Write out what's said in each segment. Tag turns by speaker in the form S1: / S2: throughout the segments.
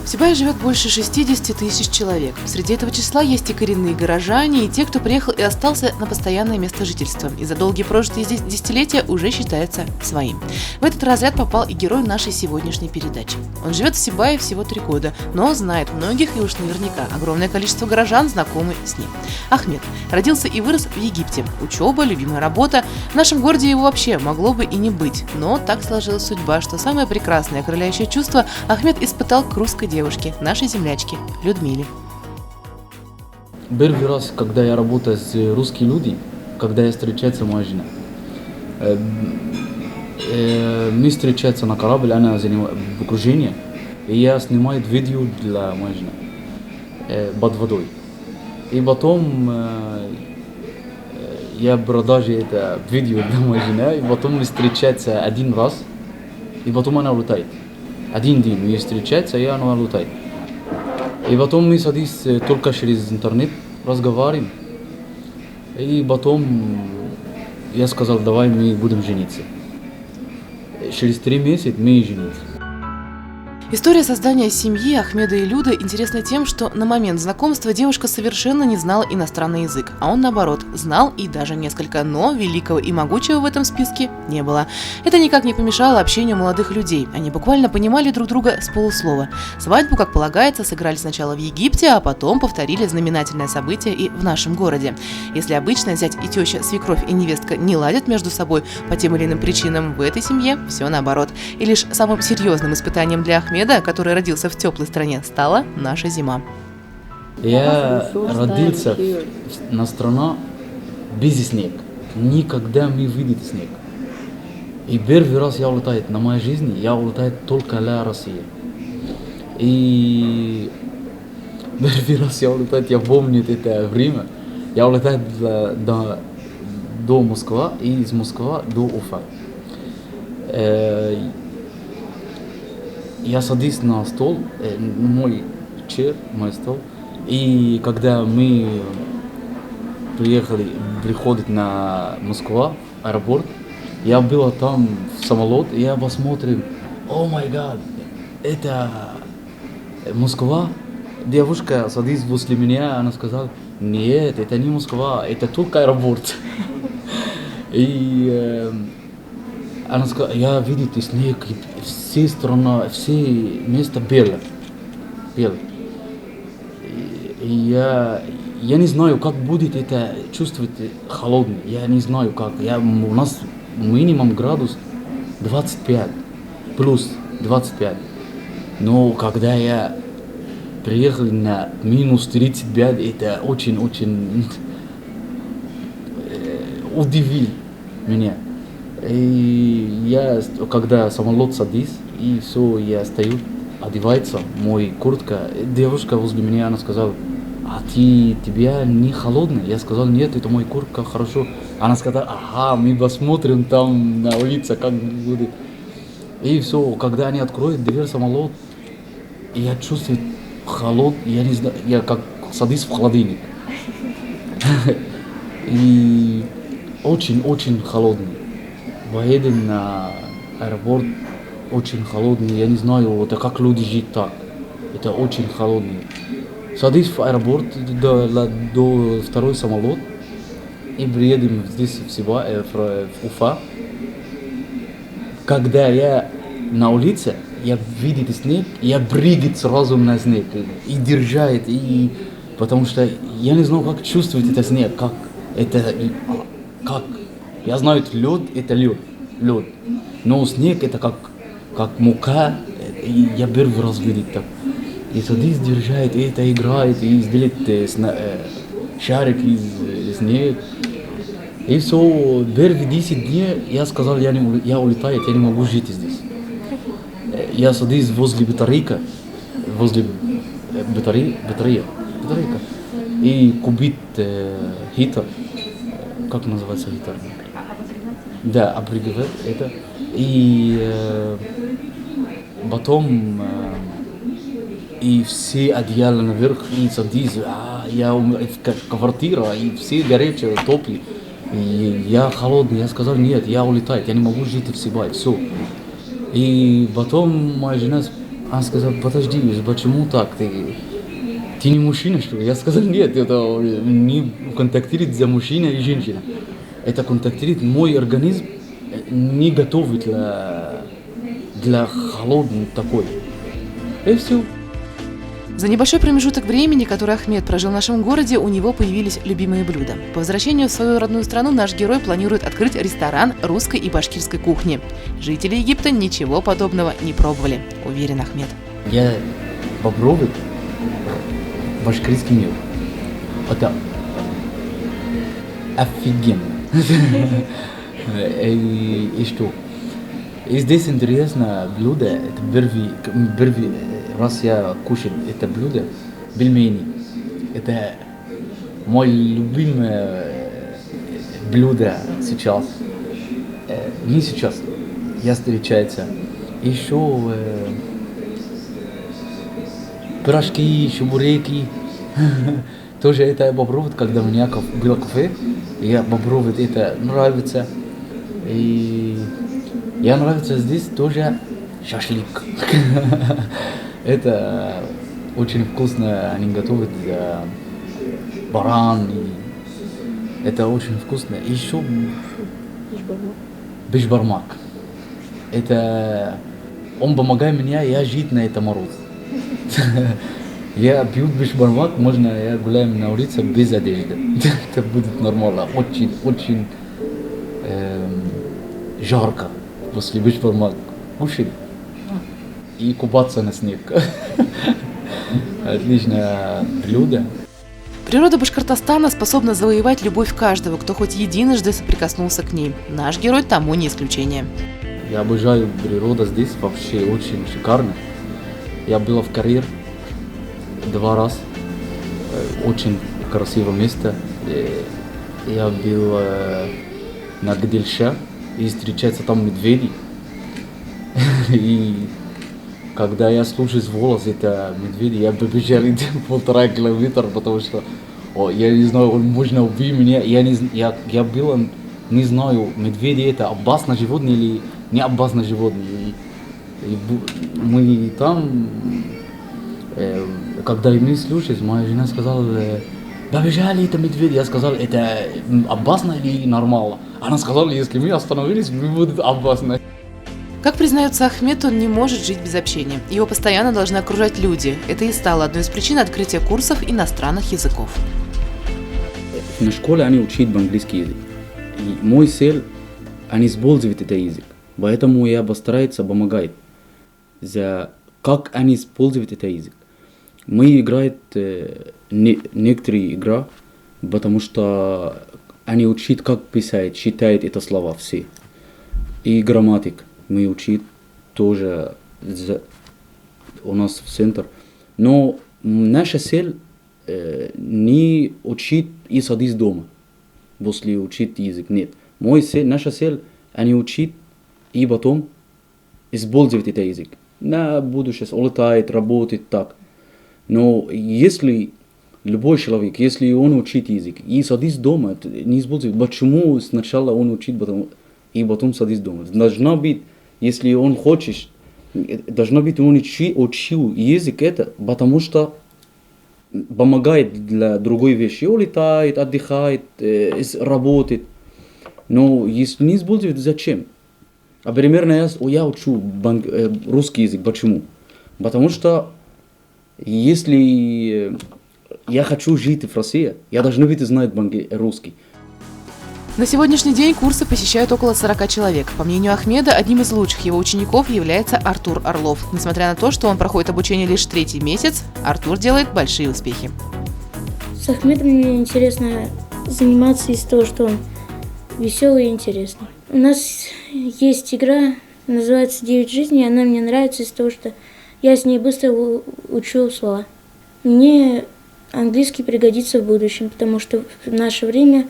S1: В Сибае живет больше 60 тысяч человек. Среди этого числа есть и коренные горожане, и те, кто приехал и остался на постоянное место жительства, и за долгие прожитые здесь десятилетия уже считается своим. В этот разряд попал и герой нашей сегодняшней передачи. Он живет в Сибае всего 3 года, но знает многих и уж наверняка огромное количество горожан знакомы с ним. Ахмед родился и вырос в Египте. Учеба, любимая работа. В нашем городе его вообще могло бы и не быть, но так сложилась судьба, что самое прекрасное окрыляющее чувство Ахмед испытал к русской девушке, нашей землячке Людмиле.
S2: Первый раз, когда я работаю с русскими людьми, когда я встречается моя жена, мы встречаемся на корабле, она занимает в окружении, и я снимаю видео для моей жены под водой. И потом я продажу это видео для моей жены, и потом мы встречаемся один раз, и потом она улетает. Один день мы встречаемся, и она улетает. И потом мы садимся только через интернет, разговариваем. И потом я сказал, давай мы будем жениться. Через 3 месяца мы женились.
S1: История создания семьи Ахмеда и Люды интересна тем, что на момент знакомства девушка совершенно не знала иностранный язык, а он, наоборот, знал и даже несколько, но великого и могучего в этом списке не было. Это никак не помешало общению молодых людей. Они буквально понимали друг друга с полуслова. Свадьбу, как полагается, сыграли сначала в Египте, а потом повторили знаменательное событие и в нашем городе. Если обычно зять и теща, свекровь и невестка не ладят между собой по тем или иным причинам, в этой семье все наоборот. И лишь самым серьезным испытанием для Ахмеда, который родился в теплой стране, стала наша зима.
S2: Я родился на стране без снега. Никогда не видел снег. И первый раз я улетаю на моей жизни, я улетаю только для России. И первый раз я улетаю, я помню это время, я улетаю до Москвы и из Москвы до Уфа. Я садюсь на стол, мой стол, и когда мы приходим на Москву, аэропорт, я был там в самолет, и я посмотрел, о май гад, это Москва. Девушка садится возле меня, она сказала, нет, это не Москва, это только аэропорт. И она сказала, я видел снег, все страны, все места белые. И я не знаю, как будет это чувствовать холодно. Я не знаю, как. У нас минимум градус 25, плюс 25. Но когда я приехал на минус 35, это очень-очень удивил меня. И я, когда самолет садись, и все, я стою, одевается, мой куртка, девушка возле меня, она сказала, а тебя не холодно? Я сказал, нет, это мой куртка, хорошо. Она сказала, ага, мы посмотрим там на улице, как будет. И все, когда они откроют дверь самолета, я чувствую холод, я не знаю, я как садись в холодильник. И очень-очень холодный. Поедем на аэропорт, очень холодный, я не знаю, это как люди живут так, это очень холодный. Садись в аэропорт до второй самолет и приедем здесь в Уфа. Когда я на улице, я видел снег, я прыгаю сразу на снег и держать, и потому что я не знаю, как чувствовать этот снег, как. Я знаю, лед это лед, но снег это как мука, и я первый раз видел так. И садись, держает, и это играет, и сделает шарик из снега. И все, первые 10 дней я сказал, я улетаю, я не могу жить здесь. Я садись возле батарейка, батарея, и купить хитер. Как называется хитер? Да, обрегивает это. И потом и все одеяла наверх, и садись, я в квартира, и все горячие, топли. И я холодный, я сказал, нет, я улетаю, я не могу жить в Сибае, все. И потом моя жена Она сказала, подожди, почему так? Ты не мужчина, что ли? Я сказал, нет, это не контактирует за мужчина и женщина. Это контактирует мой организм, не готовый для холодной такой. И все.
S1: За небольшой промежуток времени, который Ахмед прожил в нашем городе, у него появились любимые блюда. По возвращению в свою родную страну наш герой планирует открыть ресторан русской и башкирской кухни. Жители Египта ничего подобного не пробовали, уверен Ахмед.
S2: Я попробую башкирский мир. Это офигенно. И что? И здесь интересно блюдо, это первый раз я кушал это блюдо, пельмени. Это мое любимое блюдо сейчас. Не сейчас, я встречается. Еще пирожки, чебуреки. Тоже это я попробовал, когда у меня было кафе. Я попробовал, это нравится. И я нравится здесь тоже шашлык. Это очень вкусно, они готовят баран. Это очень вкусно. Еще бешбармак. Это он помогает мне, я жить на этом мороз. Я пью бешбармак, можно я гуляю на улице без одежды. Это будет нормально. Очень жарко после бешбармак. Кушать и купаться на снег. Отличное блюдо.
S1: Природа Башкортостана способна завоевать любовь каждого, кто хоть единожды соприкоснулся к ней. Наш герой тому не исключение.
S2: Я обожаю природу здесь, вообще очень шикарно. Я был в Карьер 2 раза. Очень красивое место. Я был на Гдельше и встречается там медведи. И когда я слушаю голос это медведи, я побежал 1,5 километра, потому что я не знаю, он можно убить меня. Я был, не знаю, медведи это опасное животное или не опасное животное. И мы там, когда мы слушали, моя жена сказала, побежали это медведи. Я сказал, это опасно или нормально? Она сказала, если мы остановились, мы будет опасно.
S1: Как признается Ахмед, он не может жить без общения. Его постоянно должны окружать люди. Это и стало одной из причин открытия курсов иностранных языков.
S2: На школе они учат английский язык. И мой цель, они используют этот язык. Поэтому я постараюсь помогать, как они используют этот язык. Мы играем некоторые игры, потому что они учат, как писать, читают это слова все. И грамматик мы учим тоже у нас в центр. Но наша цель не учить и садись дома, после учить язык. Нет. Наша цель, они учат и потом использовать этот язык. На будущее улетает, работает так. Но если любой человек, если он учит язык и садись дома, не использует, почему сначала он учит, и потом садись дома? Должна быть, если он хочет, должна быть он учил язык это, потому что помогает для другой вещи. Улетает, отдыхает, работает. Но если не использует, зачем? А примерно я учу русский язык. Почему? Потому что если я хочу жить в России, я должен знать русский.
S1: На сегодняшний день курсы посещают около 40 человек. По мнению Ахмеда, одним из лучших его учеников является Артур Орлов. Несмотря на то, что он проходит обучение лишь 3-й месяц, Артур делает большие успехи.
S3: С Ахмедом мне интересно заниматься из-за того, что он веселый и интересный. У нас есть игра, называется «9 жизней», она мне нравится из-за того, что я с ней быстро учу слова. Мне английский пригодится в будущем, потому что в наше время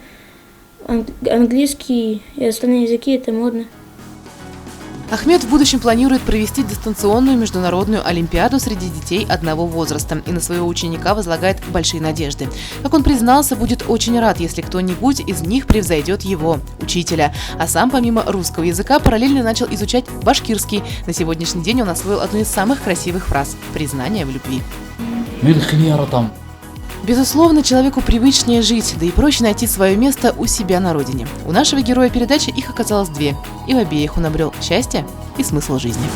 S3: английский и остальные языки – это модно.
S1: Ахмед в будущем планирует провести дистанционную международную олимпиаду среди детей одного возраста и на своего ученика возлагает большие надежды. Как он признался, будет очень рад, если кто-нибудь из них превзойдет его, учителя. А сам помимо русского языка параллельно начал изучать башкирский. На сегодняшний день он освоил одну из самых красивых фраз – признание в любви. Безусловно, человеку привычнее жить, да и проще найти свое место у себя на родине. У нашего героя передачи их оказалось две, и в обеих он обрел счастье и смысл жизни.